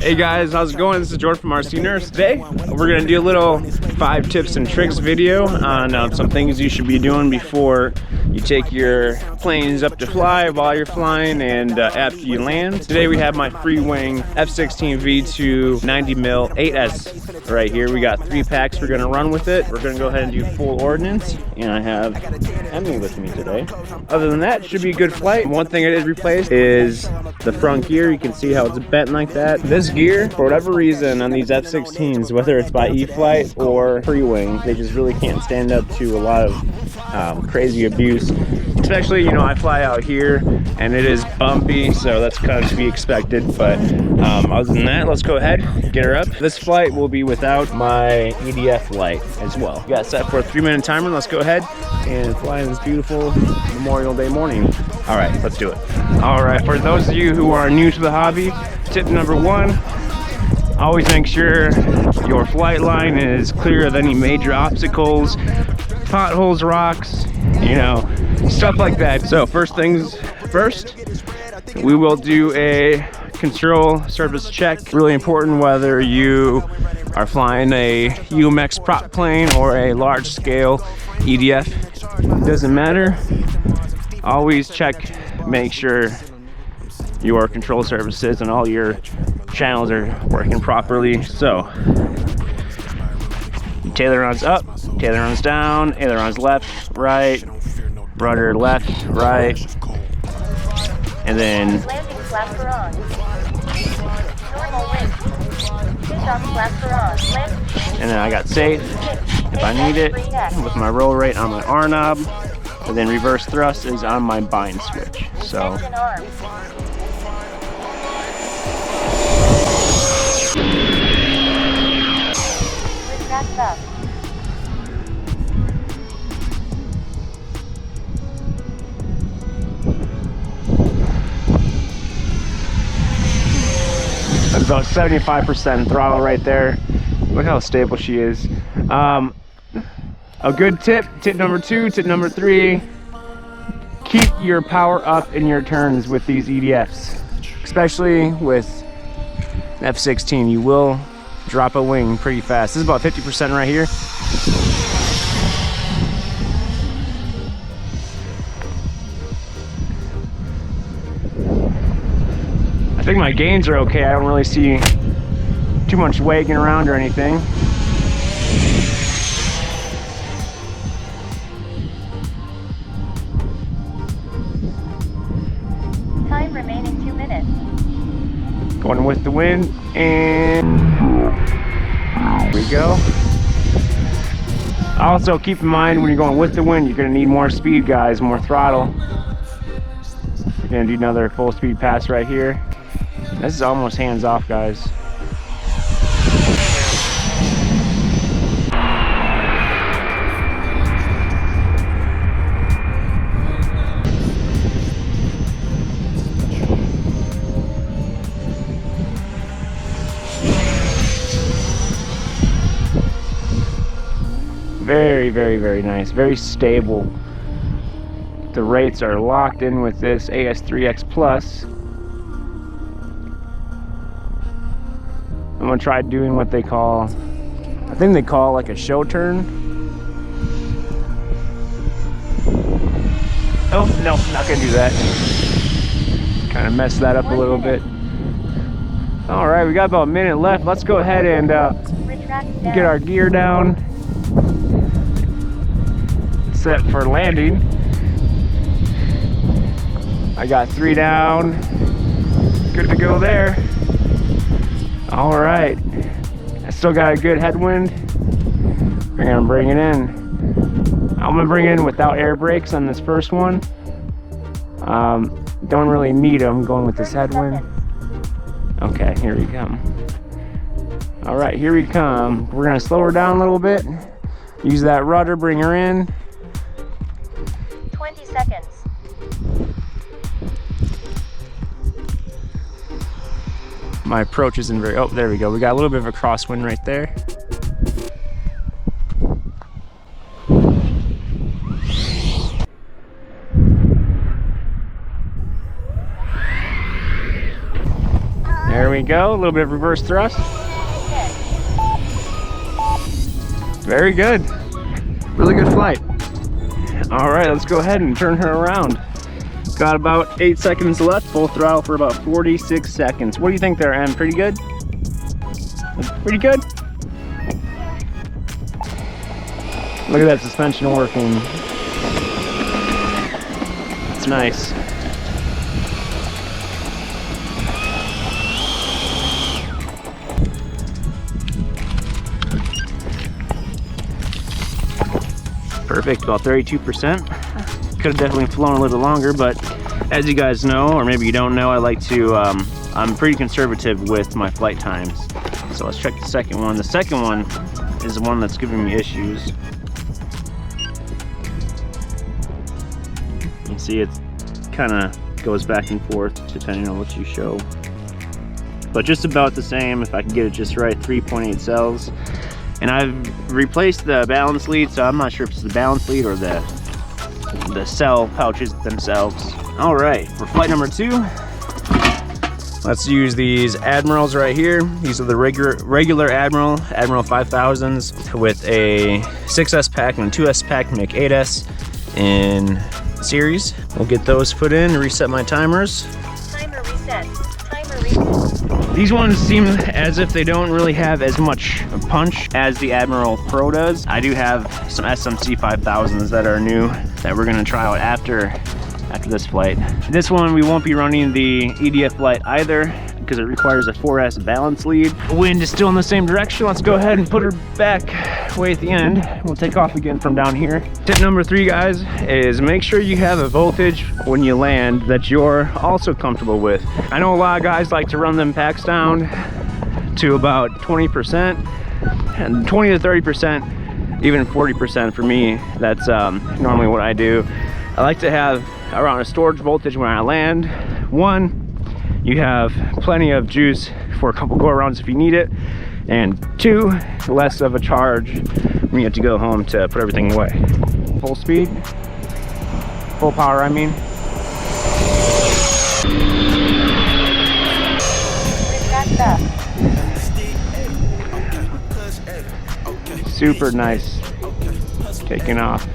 Hey guys, how's it going? This is Jordan from RC Nurse. Today, we're gonna do a little 5 tips and tricks video on some things you should be doing before you take your planes up to fly, while you're flying, and after you land. Today we have my Freewing F-16 V2 90mm 8S right here. We got 3 packs we're gonna run with it. We're gonna go ahead and do full ordnance, and I have Emily with me today. Other than that, should be a good flight. One thing I did replace is the front gear. You can see how it's bent like that. This gear, for whatever reason, on these F-16s, whether it's by E-flite or Freewing, they just really can't stand up to a lot of crazy abuse. Especially, you know, I fly out here and it is bumpy, so that's kind of to be expected. But other than that, let's go ahead, get her up. This flight will be without my EDF light as well. We got set for a 3-minute timer. Let's go ahead and fly in this beautiful Memorial Day morning. All right, let's do it. All right, for those of you who are new to the hobby, tip number 1, always make sure your flight line is clear of any major obstacles, potholes, rocks, you know, stuff like that. So first things first, we will do a control surface check. Really important whether you are flying a UMX prop plane or a large scale EDF. Doesn't matter. Always check, make sure your control surfaces and all your channels are working properly. So ailerons up, ailerons down, ailerons left, right, rudder left, right, and then Landing flapper on. Normal wind. Takeoff flapper on. Landing. and then I got safe if I need it with my roll rate on my R knob, and then reverse thrust is on my bind switch. So Engine arm. Retract up. that's about 75% throttle right there. Look how stable she is. A good tip number 2, tip number 3, keep your power up in your turns with these EDFs, especially with F-16. You will drop a wing pretty fast. This is about 50% right here. I think my gains are okay. I don't really see too much wagging around or anything. Time remaining 2 minutes. Going with the wind, and here we go. Also keep in mind when you're going with the wind, you're going to need more speed, guys, more throttle. We're going to do another full speed pass right here. This is almost hands off, guys. Very, very, very nice. Very stable. The rates are locked in with this AS3X Plus. I'm gonna try doing what they call, I think they call like a show turn. Oh, no, not gonna do that. Kind of messed that up a little bit. All right, we got about a minute left. Let's go ahead and get our gear down. Set for landing. I got 3 down. Good to go there. All right. I still got a good headwind. We're gonna bring it in. I'm gonna bring it in without air brakes on this first one. Don't really need them going with this headwind. Okay, here we come. All right, here we come. We're gonna slow her down a little bit. Use that rudder, bring her in. 20 seconds. My approach isn't very, oh, there we go. We got a little bit of a crosswind right there. There There we go. A little bit of reverse thrust. 10. Very good. Really good flight. All right, let's go ahead and turn her around. Got about 8 seconds left. Full throttle for about 46 seconds. What do you think there, Em? Pretty good? Pretty good? Look at that suspension working. It's nice. Perfect, about 32%. Could have definitely flown a little longer, but as you guys know, or maybe you don't know, I like to, I'm pretty conservative with my flight times. So let's check the second one. The second one is the one that's giving me issues. You see it kind of goes back and forth depending on what you show. But just about the same, if I can get it just right, 3.8 cells. And I've replaced the balance lead, so I'm not sure if it's the balance lead or the cell pouches themselves. All right, for flight number 2, let's use these Admirals right here. These are the regular Admiral 5000s with a 6S pack and a 2S pack to make 8S in series. We'll get those put in, reset my timers. Timer reset. Timer reset. These ones seem as if they don't really have as much punch as the Admiral Pro does. I do have some SMC 5000s that are new that we're gonna try out after this flight. This one we won't be running the EDF light either because it requires a 4S balance lead. Wind is still in the same direction. Let's go ahead and put her back way at the end. We'll take off again from down here. Tip number 3, guys, is make sure you have a voltage when you land that you're also comfortable with. I know a lot of guys like to run them packs down to about 20% and 20 to 30%, even 40% for me. That's normally what I do. I like to have around a storage voltage when I land. 1, you have plenty of juice for a couple go-arounds if you need it, and 2, less of a charge when you have to go home to put everything away. Full speed, full power, I mean. Retract up. Super nice. Taking off.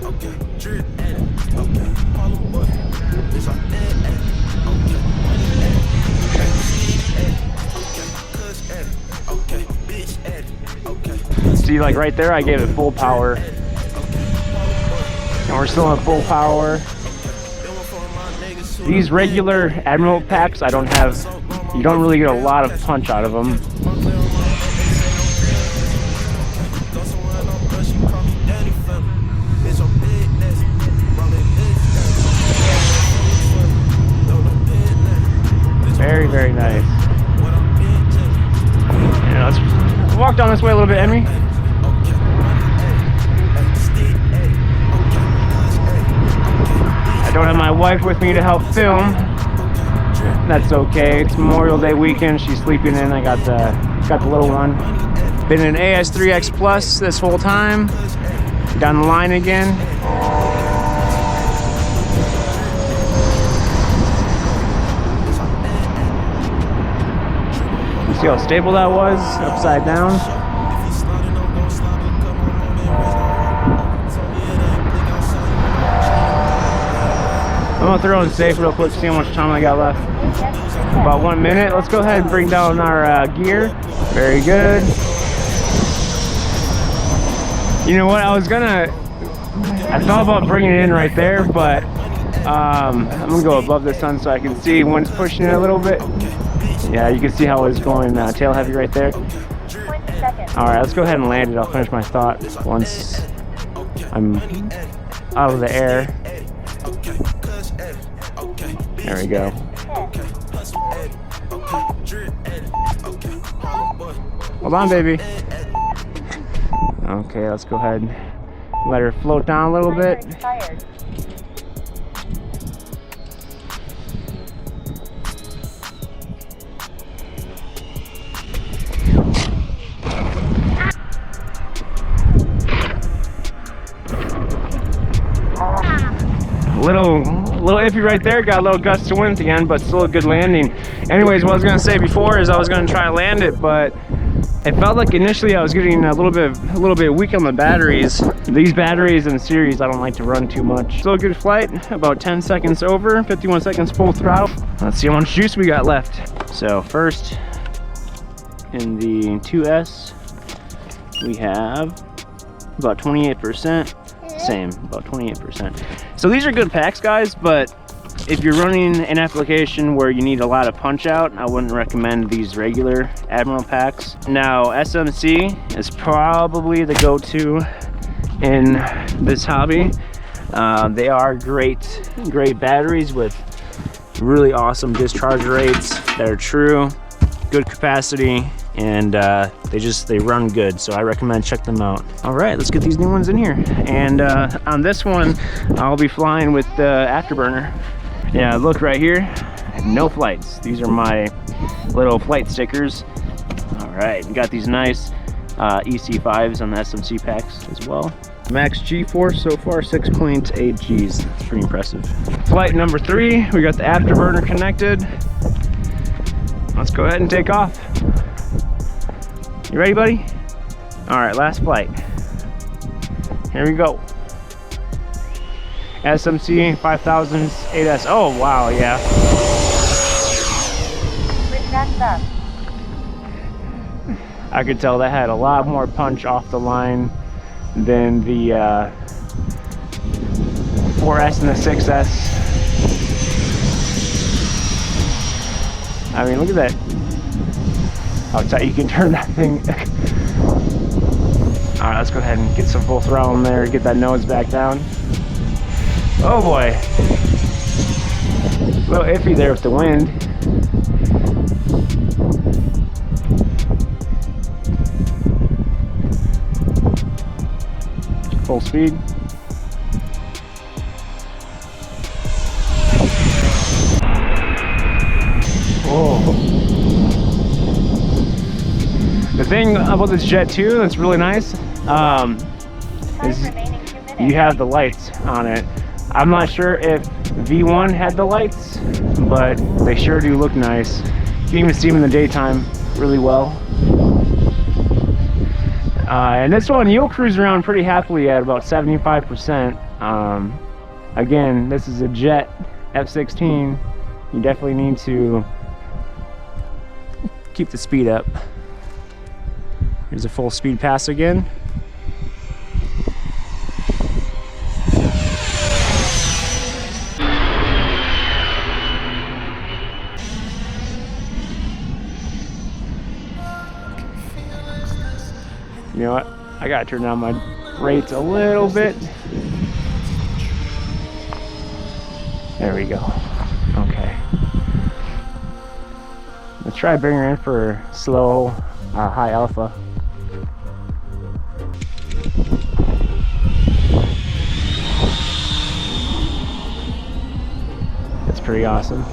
See, like right there, I gave it full power. And we're still at full power. These regular Admiral packs, you don't really get a lot of punch out of them. Very, very nice. Yeah, let's walk down this way a little bit, Henry. I don't have my wife with me to help film. That's okay. It's Memorial Day weekend. She's sleeping in. I got the little one. Been in AS3X Plus this whole time. Down the line again. See how stable that was, upside down. I'm gonna throw in safe real quick, see how much time I got left. About 1 minute. Let's go ahead and bring down our gear. Very good. You know what, I thought about bringing it in right there, but I'm gonna go above the sun so I can see when it's pushing it a little bit. Yeah, you can see how it's going tail heavy right there. 20 seconds. All right, let's go ahead and land it. I'll finish my thought once I'm out of the air. There we go. 10. Hold on, baby. Okay, let's go ahead and let her float down a little Timer bit. expired. little iffy right there. Got a little gust of wind at the end, but still a good landing. Anyways, what I was gonna say before is I was gonna try to land it, but it felt like initially I was getting a little bit weak on the batteries. These batteries in series, I don't like to run too much. Still a good flight, about 10 seconds over, 51 seconds full throttle. Let's see how much juice we got left. So first, in the 2S, we have about 28%. Same, about 28%. So these are good packs, guys, but if you're running an application where you need a lot of punch out, I wouldn't recommend these regular Admiral packs. Now, SMC is probably the go-to in this hobby. They are great batteries with really awesome discharge rates that are true, good capacity, and they run good, so I recommend check them out. All right, let's get these new ones in here. And on this one, I'll be flying with the Afterburner. Yeah, look right here, no flights. These are my little flight stickers. All right, we got these nice EC5s on the SMC packs as well. Max G-force so far 6.8 Gs. That's pretty impressive. Flight number 3, we got the Afterburner connected. Let's go ahead and take off. You ready, buddy? All right, last flight. Here we go. SMC 5000's 8S. Oh, wow, yeah. Retract up. I could tell that had a lot more punch off the line than the 4S and the 6S. I mean, look at that. How tight you can turn that thing. All right, let's go ahead and get some full throttle in there, get that nose back down. Oh boy. A little iffy there with the wind. Full speed. Oh. The thing about this jet too that's really nice is Remaining 2 minutes. you have the lights on it. I'm not sure if V1 had the lights, but they sure do look nice. You can even see them in the daytime really well. And this one you'll cruise around pretty happily at about 75%. Again, this is a jet F-16. You definitely need to keep the speed up. Here's a full speed pass again. You know what? I gotta turn down my rates a little bit. There we go. Okay. Let's try bringing her in for slow, high alpha. That's pretty awesome.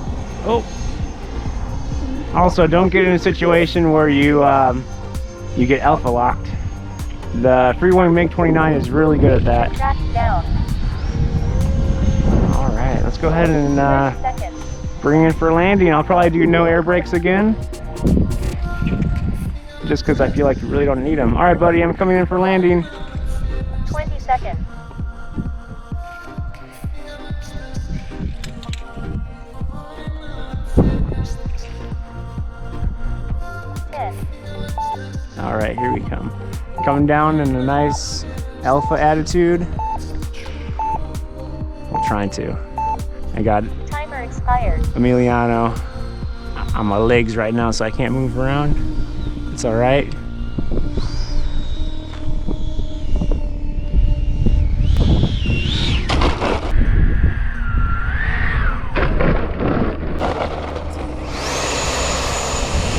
Oh! Also, don't get in a situation where you get alpha locked. The Freewing MiG-29 is really good at that. Retract down. All right, let's go ahead and 30 seconds. bring in for landing. I'll probably do no air brakes again, just because I feel like you really don't need them. All right, buddy, I'm coming in for landing. 20 seconds. All right, here we come. Coming down in a nice alpha attitude. I'm trying to. I got Timer expired. Emiliano on my legs right now, so I can't move around. It's all right.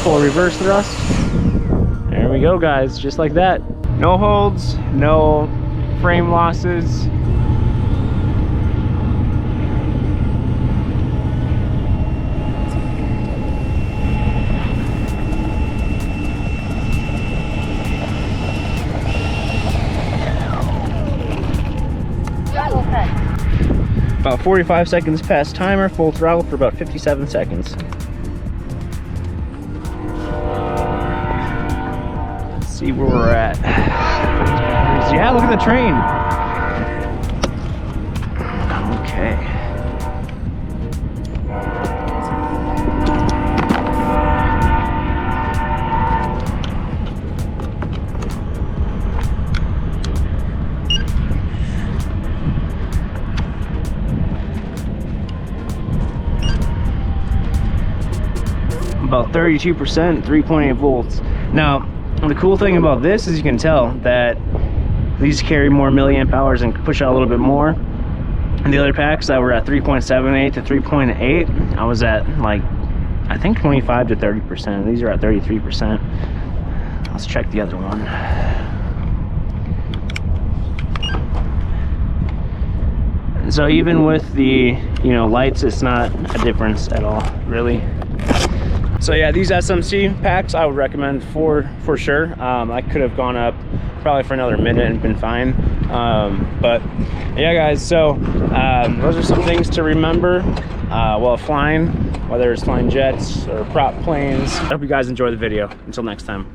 Full reverse thrust. There we go, guys, just like that. No holds, no frame losses. Throttle cut. About 45 seconds past timer, full throttle for about 57 seconds. Let's see where we're at. Yeah, look at the train. Okay. About 32%, 3.8 volts. Now, the cool thing about this is you can tell that these carry more milliamp hours and push out a little bit more. And the other packs that were at 3.78 to 3.8, I was at like, I think 25 to 30%. These are at 33%. Let's check the other one. So even with the, you know, lights, it's not a difference at all, really. So yeah, these SMC packs I would recommend for sure. I could have gone up probably for another minute and been fine. But yeah, guys, so those are some things to remember while flying, whether it's flying jets or prop planes. I hope you guys enjoy the video. Until next time.